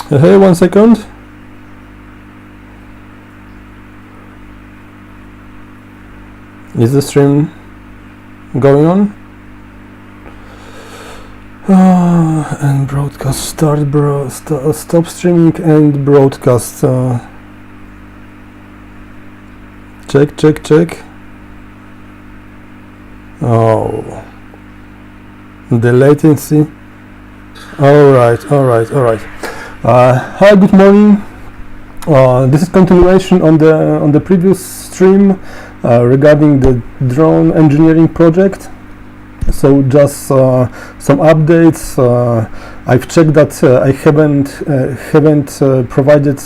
Hey, 1 second. Is the stream going on? And broadcast stop streaming and broadcast. Check. Oh, the latency. All right. Hi, good morning. This is continuation on the previous stream regarding the drone engineering project. So just some updates. I've checked that I haven't provided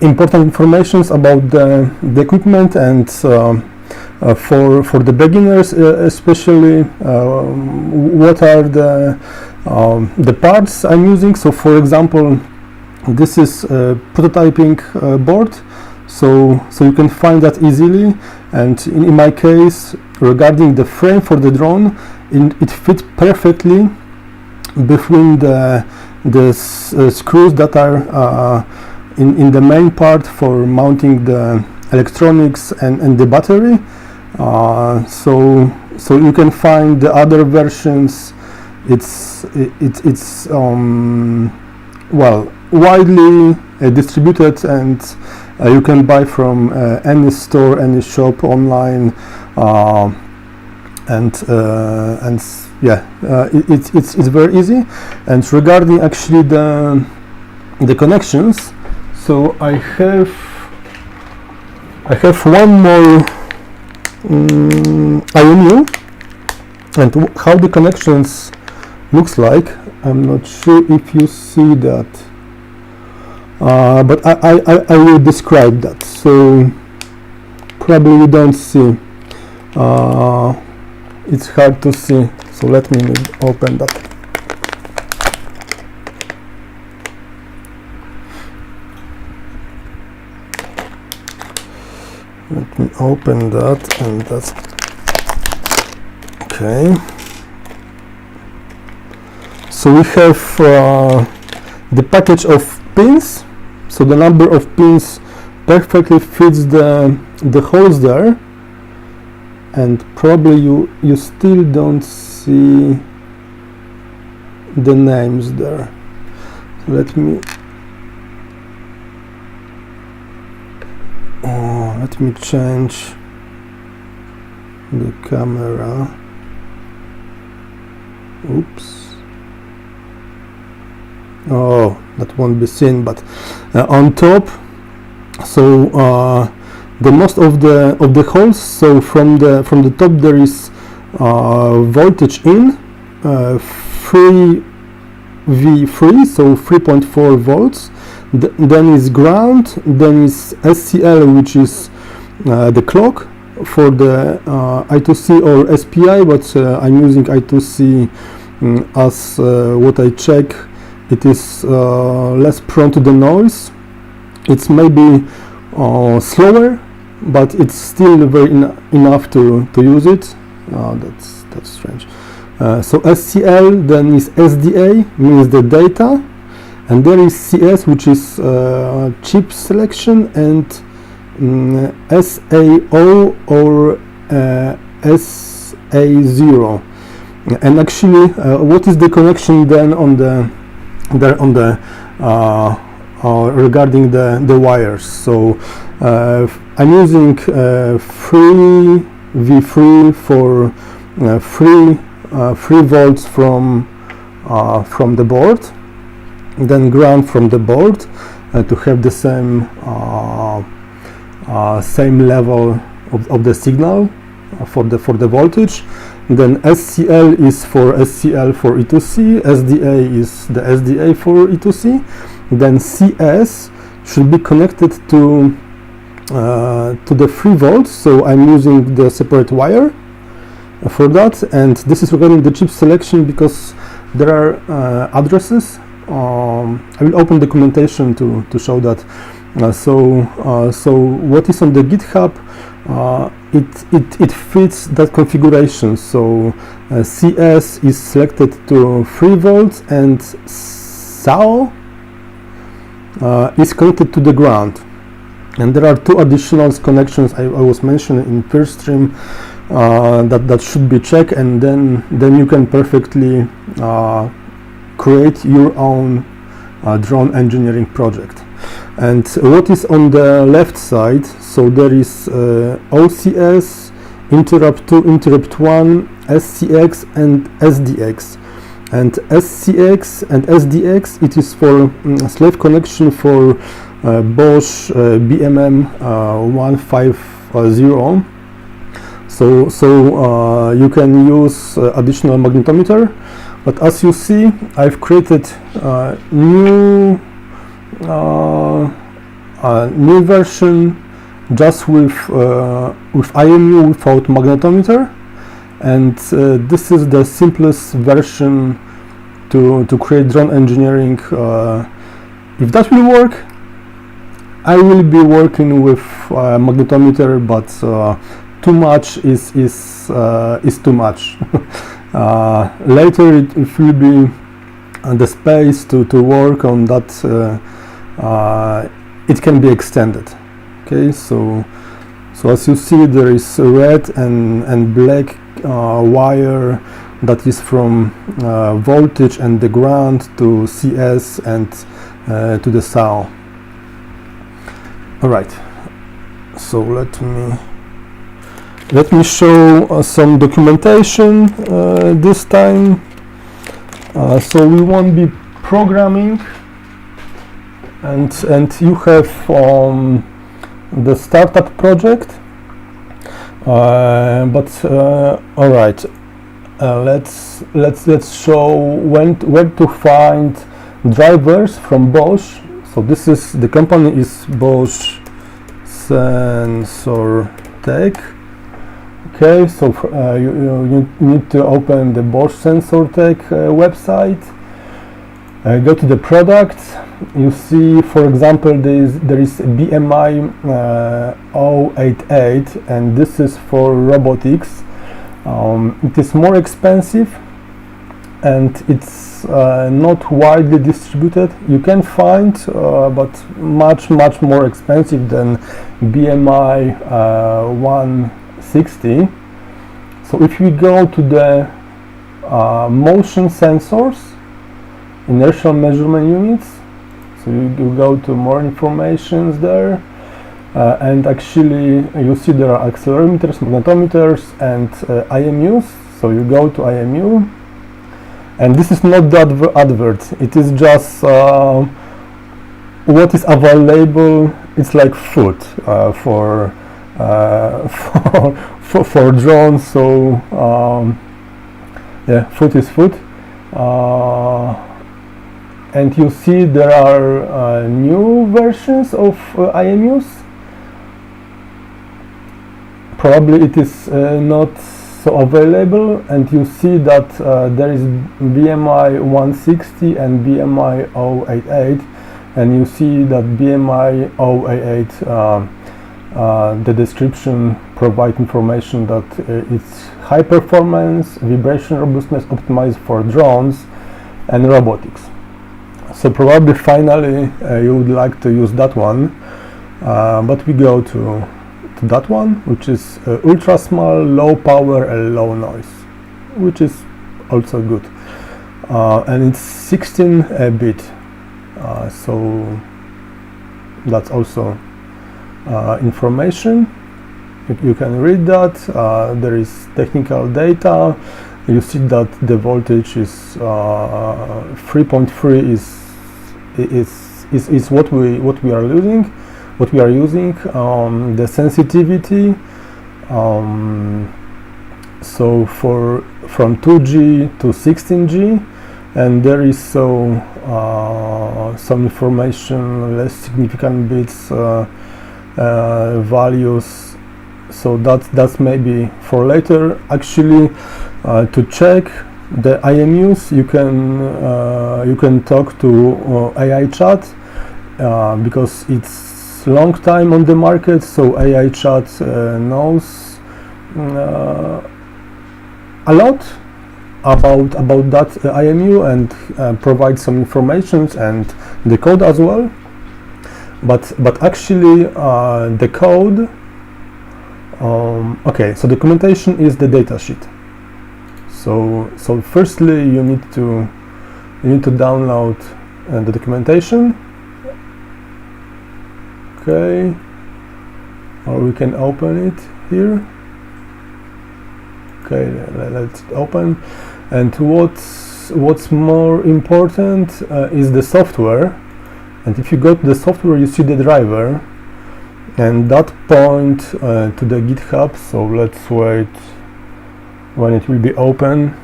important information about the equipment and for the beginners, especially what are the parts I'm using. So, for example, this is a prototyping board, so you can find that easily. And in my case, regarding the frame for the drone, it fits perfectly between the screws that are in the main part for mounting the electronics and the battery. So you can find the other versions. It's well, widely distributed, and you can buy from any store, any shop online, it's very easy. And regarding actually the connections, so I have one more IMU, and how the connections looks like, I'm not sure if you see that, but I will describe that. So probably you don't see, it's hard to see, so let me open that. Let me open that, and that's okay. So we have the package of pins. So the number of pins perfectly fits the holes there, and probably you still don't see the names there. So let me change the camera. Oops. Oh, that won't be seen, but on top, so the most of the holes, so from the top there is voltage in 3V3, so 3.4 volts. Then is ground, then is SCL, which is the clock for the I2C or SPI, but I'm using I2C as what I check. It is less prone to the noise. It's maybe slower, but it's still very enough to use it. That's strange. So SCL, then is SDA, means the data, and there is CS, which is chip selection, and SAO or SA0. And actually, what is the connection then on the regarding the wires? So I'm using 3V3 for 3 volts from the board, then ground from the board to have the same level of the signal for the voltage. Then SCL is for SCL for E2C, SDA is the SDA for E2C. Then CS should be connected to the 3 volts, so I'm using the separate wire for that. And this is regarding the chip selection because there are addresses. I will open documentation to show that. So what is on the GitHub, it fits that configuration. So CS is selected to 3 volts and SAO is connected to the ground. And there are 2 additional connections I was mentioning in first stream that should be checked, and then you can perfectly create your own drone engineering project. And what is on the left side, so there is OCS, interrupt 2, interrupt 1, SCX and SDX. And SCX and SDX, it is for slave connection for Bosch BMI160. So you can use additional magnetometer, but as you see, I've created new version just with IMU without magnetometer, and this is the simplest version to create drone engineering. If that will work, I will be working with magnetometer, but too much is too much. Later it will be the space to work on that. It can be extended. Okay, so as you see, there is red and black wire that is from voltage and the ground to CS and to the SAO. All right, so let me show some documentation this time. So we won't be programming, and you have the startup project. But all right, let's show where to find drivers from Bosch. So this is the company is Bosch Sensor Tech. Okay, so you need to open the Bosch Sensor Tech website. Go to the products. You see, for example, there is BMI160, and this is for robotics. It is more expensive, and it's not widely distributed. You can find, but much more expensive than BMI160. So if we go to the motion sensors, inertial measurement units, so you go to more informations there, and actually you see there are accelerometers, magnetometers, and IMUs. So you go to IMU, and this is not the advert, it is just what is available. It's like food for drones. So yeah, food is food. And you see there are new versions of IMUs. Probably it is not so available, and you see that there is BMI160 and BMI088, and you see that BMI088, the description provide information that it's high performance, vibration robustness, optimized for drones and robotics. So probably finally you would like to use that one, but we go to that one, which is ultra small, low power and low noise, which is also good, and it's 16-bit, so that's also information. You can read that. There is technical data. You see that the voltage is 3.3 is what we are using. The sensitivity, so from 2G to 16G, and there is some information, less significant bits values. So that's maybe for later. Actually, to check the IMUs, you can talk to AI chat, because it's long time on the market, so AI chat knows a lot about that IMU and provide some informations and the code as well. But actually the code, okay, so documentation is the datasheet. So firstly you need to download the documentation. Okay, or we can open it here. Okay, let's open. And what's more important is the software. And if you go to the software, you see the driver, and that point to the GitHub. So let's wait when it will be open.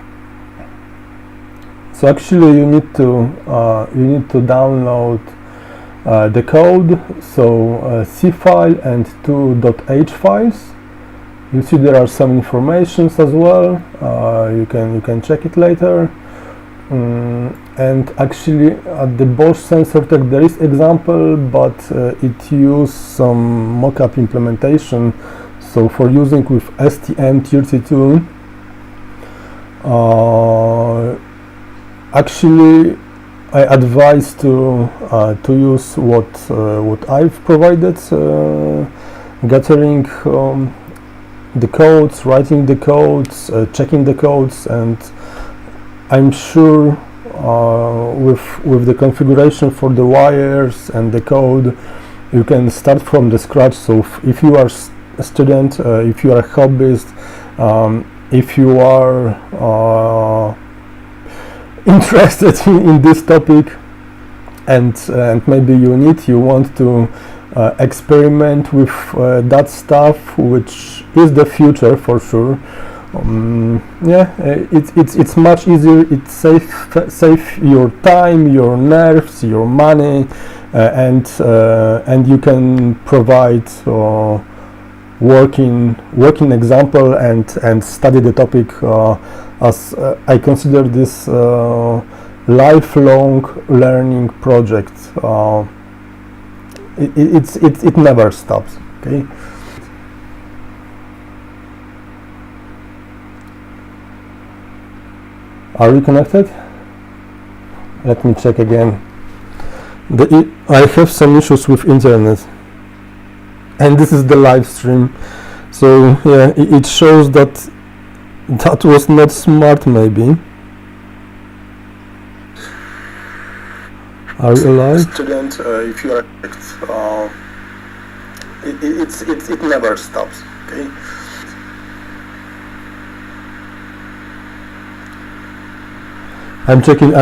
So actually, you need to download the code. So C file and 2.h files. You see there are some informations as well. You can check it later. And actually at the Bosch sensor tech there is example, but it used some mock-up implementation. So for using with STM32, actually I advise to use what I've provided, gathering the codes, writing the codes, checking the codes, and I'm sure with the configuration for the wires and the code, you can start from the scratch. So if you are a student, if you are a hobbyist, if you are interested in this topic, and maybe you want to experiment with that stuff, which is the future for sure. Yeah, it's much easier. It save your time, your nerves, your money, and you can provide working example and study the topic as I consider this lifelong learning project. It never stops. Okay. Are we connected? Let me check again. I have some issues with internet, and this is the live stream. So yeah, it shows that was not smart. Maybe. Are you alive? Student, if you are, it never stops. Okay. I'm checking.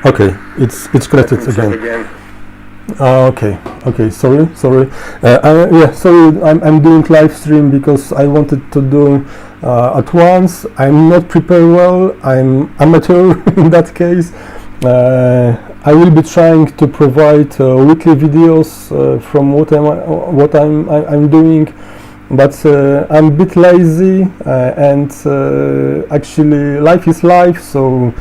Okay, it's connected again. Okay. Sorry. Yeah, sorry. I'm doing live stream because I wanted to do at once. I'm not prepared well. I'm amateur in that case. I will be trying to provide weekly videos from what I'm doing. But I'm a bit lazy, and actually life is life. So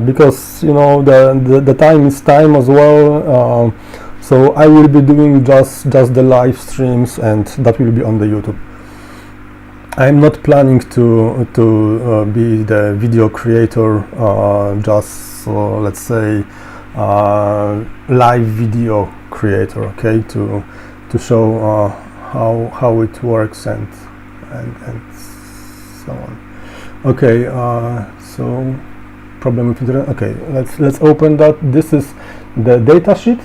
because you know the time is time as well. So I will be doing just the live streams, and that will be on the YouTube. I'm not planning to be the video creator, just let's say live video creator. Okay, to show how it works and so on. Okay, so problem with internet. Okay, let's open that. This is the datasheet,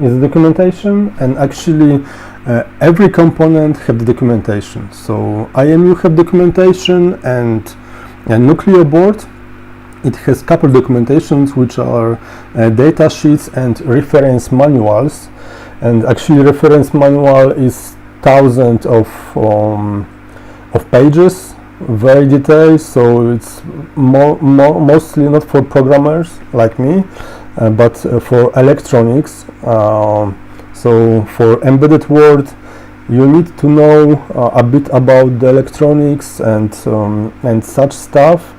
is the documentation, and actually every component have the documentation. So IMU have documentation, and Nucleo board, it has couple documentations which are data sheets and reference manuals. And actually reference manual is thousands of pages, very detailed. So it's mostly not for programmers like me, but for electronics. So for embedded world, you need to know a bit about the electronics and such stuff.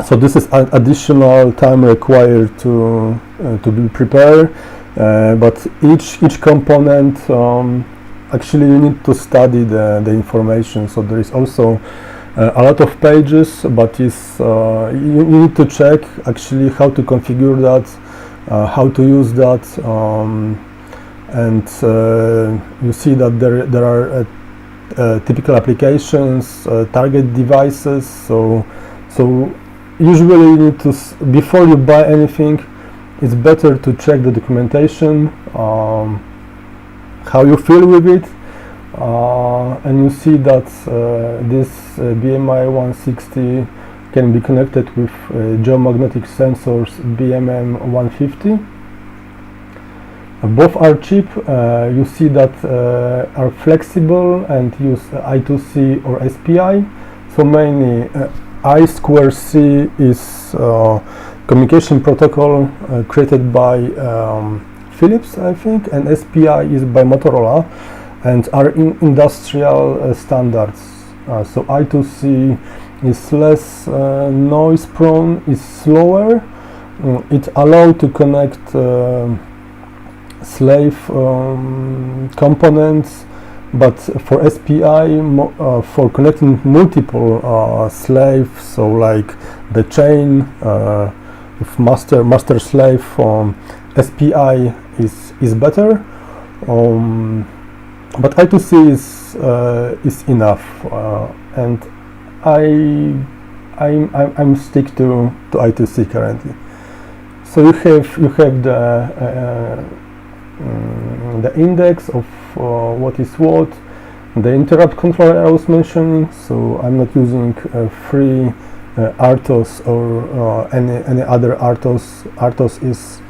So this is an additional time required to be prepared. But each component, actually you need to study the information. So there is also a lot of pages, but you need to check actually how to configure that, how to use that, and you see that there are typical applications, target devices. So usually you need to, before you buy anything, it's better to check the documentation, how you feel with it, and you see that this BMI160 can be connected with geomagnetic sensors BMI150. Both are cheap. You see that are flexible and use I2C or SPI. So mainly I2C is communication protocol created by Philips, I think, and SPI is by Motorola, and are industrial standards. So I2C is less noise prone, is slower. It allows to connect slave components, but for SPI, for connecting multiple slaves, so like the chain with master slave, SPI is better, but I2C is enough, and I'm stick to I2C currently. So you have the index of what is what, the interrupt controller I was mentioning. So I'm not using free RTOS or any other RTOS. RTOS is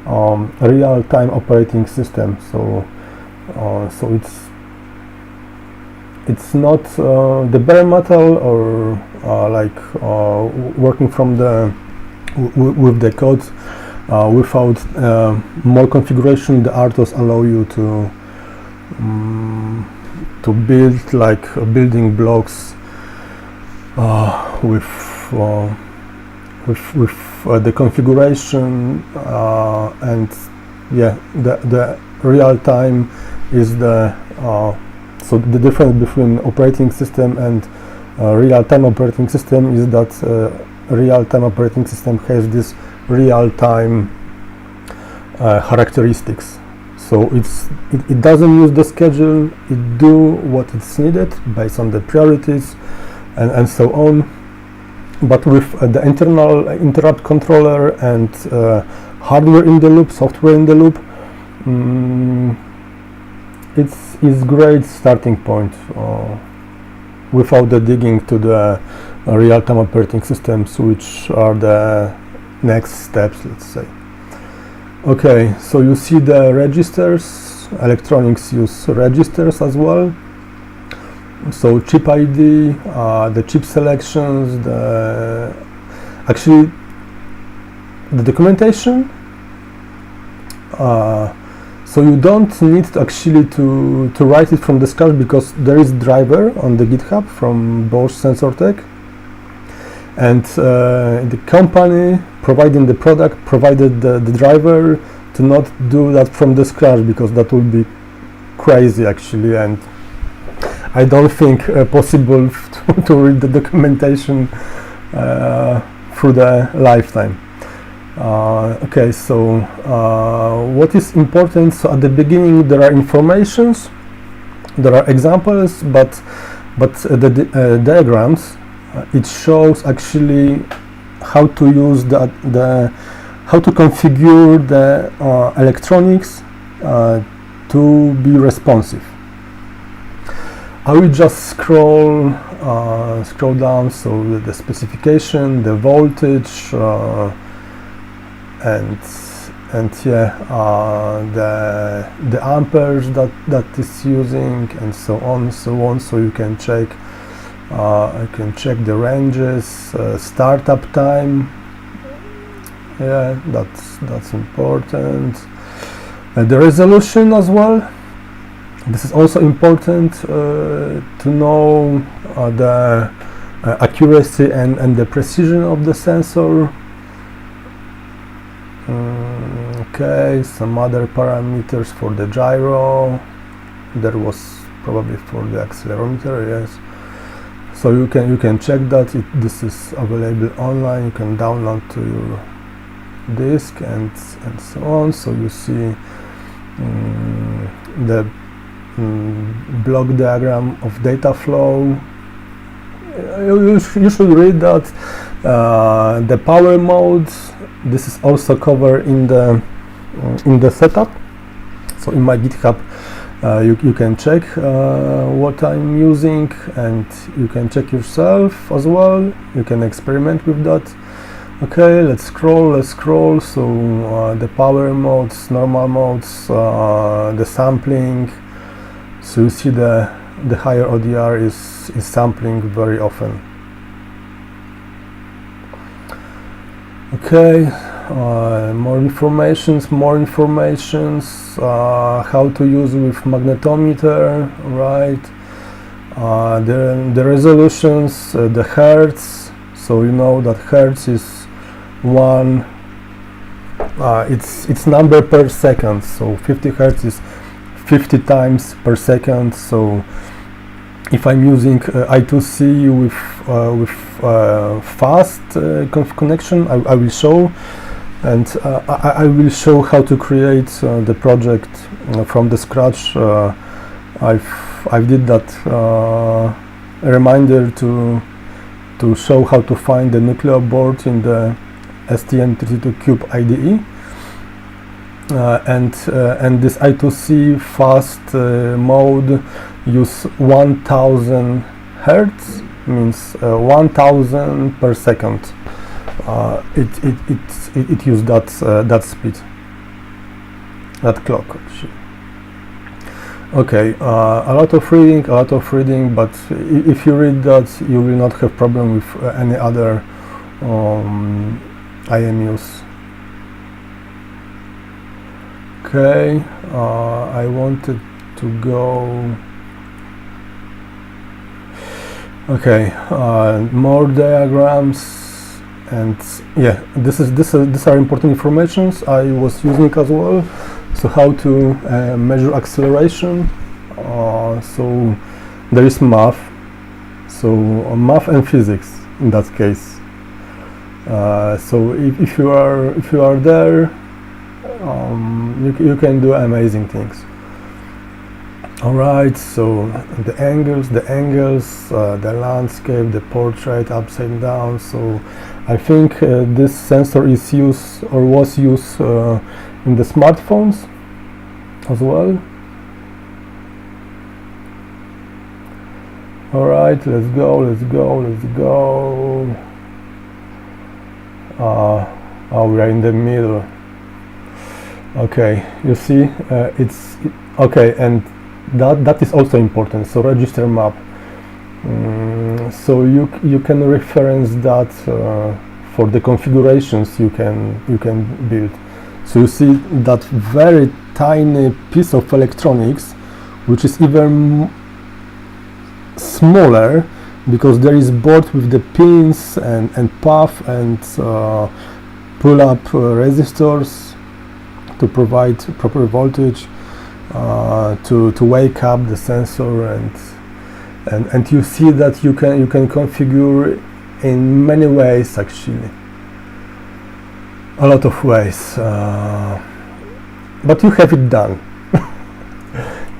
a real-time operating system. So it's not the bare metal or working from with the code. Without more configuration, the RTOS allow you to build like building blocks with the configuration, and yeah, the real time is the so the difference between operating system and real time operating system is that real time operating system has this real-time characteristics. So it doesn't use the schedule, it do what it's needed based on the priorities and so on. But with the internal interrupt controller and hardware in the loop, software in the loop, it's great starting point without the digging to the real-time operating systems, which are the next steps, let's say. Okay, so you see the registers. Electronics use registers as well. So chip ID, the chip selections, actually the documentation. So you don't need actually to write it from the scratch, because there is driver on the GitHub from Bosch SensorTech. And the company providing the product provided the driver to not do that from the scratch, because that would be crazy actually, and I don't think possible to read the documentation through the lifetime. Okay, so what is important? So at the beginning there are informations, there are examples, but the diagrams. It shows actually how to use how to configure the electronics to be responsive. I will just scroll down. So the specification, the voltage, and yeah, the amperes that is using, and so on. So you can check. I can check the ranges, startup time. Yeah, that's important. The resolution as well. This is also important to know the accuracy and the precision of the sensor. Okay, some other parameters for the gyro. There was probably for the accelerometer, yes. So you can check that this is available online. You can download to your disk and so on. So you see the block diagram of data flow. You should read that. The power modes, this is also covered in the setup. So in my GitHub you can check what I'm using, and you can check yourself as well. You can experiment with that. Okay, let's scroll. So the power modes, normal modes, the sampling. So you see the higher ODR is sampling very often. Okay, more informations, how to use with magnetometer, right? The resolutions, the hertz. So you know that hertz is one, it's number per second. So 50 hertz is 50 times per second. So if I'm using I2C with fast connection, I will show, and I will show how to create the project from the scratch. I did that reminder to show how to find the Nucleo board in the STM32Cube IDE. And this I2C fast mode use 1000 hertz, means 1000 per second. It use that speed, that clock actually. Okay, a lot of reading, but if you read that, you will not have problem with any other IMUs. Okay, I wanted to go. Okay, more diagrams, and yeah, these are important informations I was using as well. So how to measure acceleration. So there is math. So math and physics in that case. So if you are there, you can do amazing things. All right, so the angles, the landscape, the portrait, upside down. So I think this sensor is used or was used in the smartphones as well. All right, let's go. We are in the middle. Okay, you see, okay, and that is also important. So register map. So you can reference that for the configurations you can build. So you see that very tiny piece of electronics, which is even smaller, because there is board with the pins and path and pull-up resistors to provide proper voltage, to wake up the sensor, and you see that you can configure in many ways, actually, a lot of ways, but you have it done.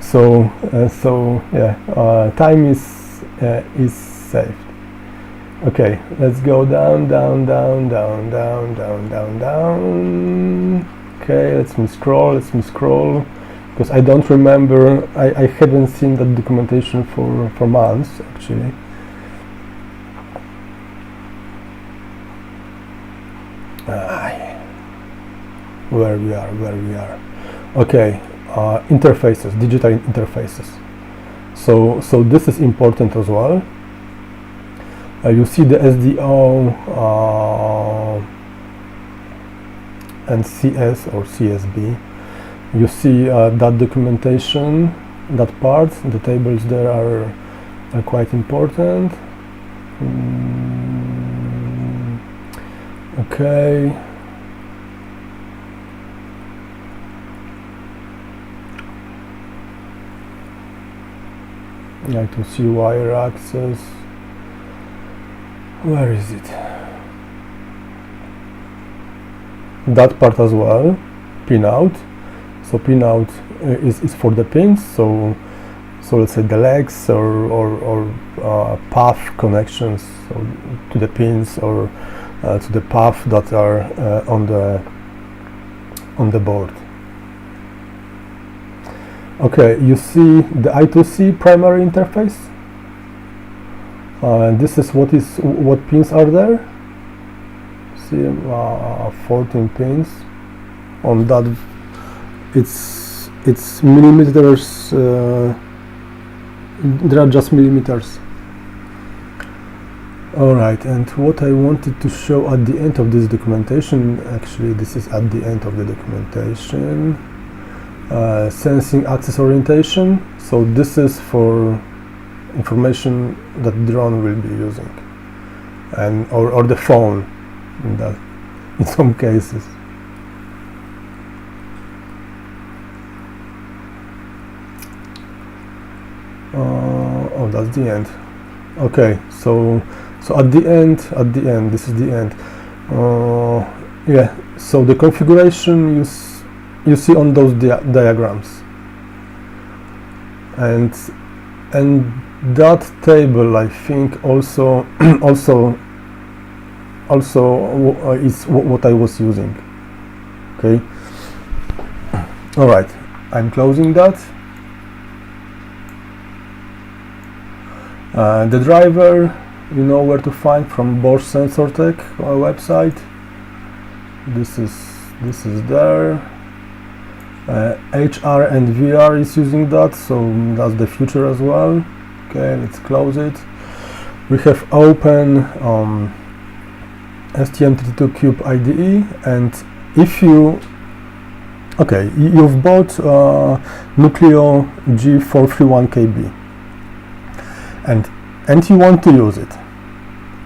So yeah, time is saved. Okay, let's go down. Okay, let me scroll, because I don't remember, I haven't seen that documentation for months, actually. Where we are. Okay, interfaces, digital interfaces. So this is important as well. You see the SDO and CS or CSB. You see that documentation, that part, the tables there are quite important. Okay. I to see wire access. Where is it? That part as well, pinout. So pinout is for the pins, so let's say the legs or path connections, so to the pins or to the path that are on the board. Okay, you see the I2C primary interface. This is what pins are there. See, 14 pins on that. It's millimeters. There are just millimeters. Alright, and what I wanted to show at the end of this documentation, actually this is at the end of the documentation, sensing axis orientation. So this is for information that drone will be using, and or the phone in some cases. Oh, that's the end. Okay, so at the end, this is the end. Yeah, so the configuration you see on those diagrams, and that table, I think, also is what I was using. Okay. All right, I'm closing that. The driver, you know where to find from Bosch Sensor Tech website. This is there. HR and VR is using that, so that's the future as well. Okay, let's close it. We have open STM32Cube IDE, and if you've bought Nucleo G431KB and you want to use it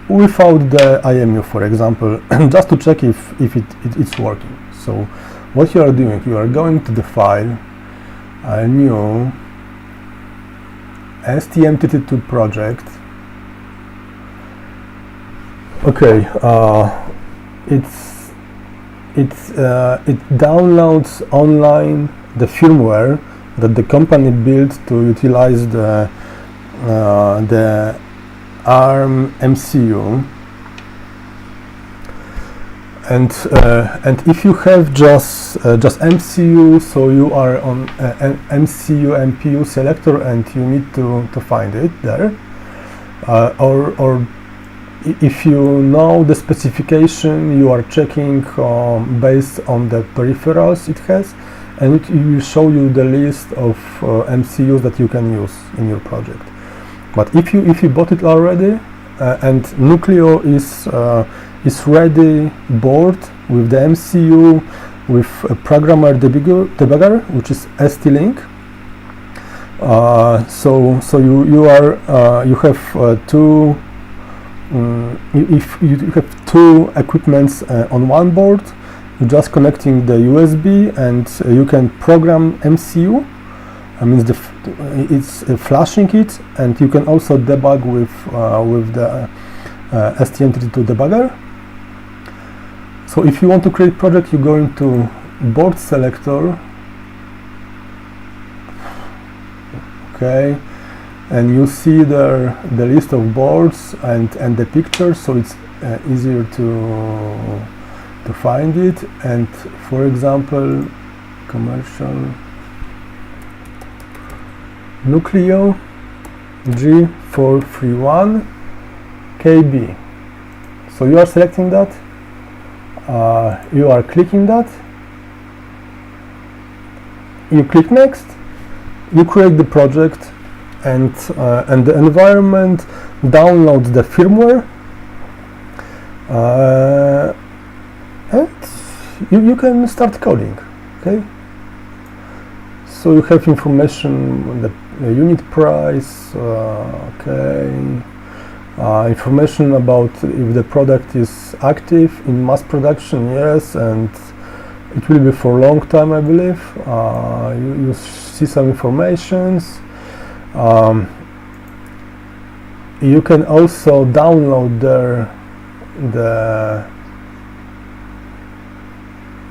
without the IMU, for example, just to check if it's working. So what you are doing, you are going to the file, a new STM32 project. Okay, it downloads online the firmware that the company built to utilize the ARM MCU, and if you have just MCU, so you are on MCU MPU selector and you need to find it there, or if you know the specification, you are checking based on the peripherals it has, and it will show you the list of MCUs that you can use in your project. But if you bought it already, and Nucleo is ready board with the MCU, with a programmer debugger, which is ST-Link. So you have two. If you have two equipments on one board, you're just connecting the USB, and you can program MCU. I mean, it's flashing it, and you can also debug with the STM32 debugger. So if you want to create project, you go into board selector, okay, and you see the list of boards and the pictures, so it's easier to find it. And for example, commercial Nucleo G431 KB. So you are selecting that, you are clicking that, you click next, you create the project, and the environment downloads the firmware, and you can start coding. Okay, so you have information on the unit price, okay, information about if the product is active in mass production, yes, and it will be for a long time, I believe. You see some informations. you can also download the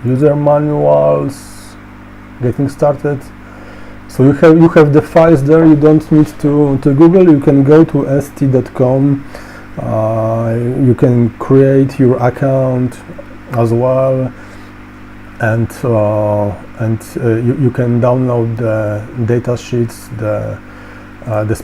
user manuals, getting started. So you have the files there. You don't need to Google. You can go to st.com. You can create your account as well, and you can download the data sheets, the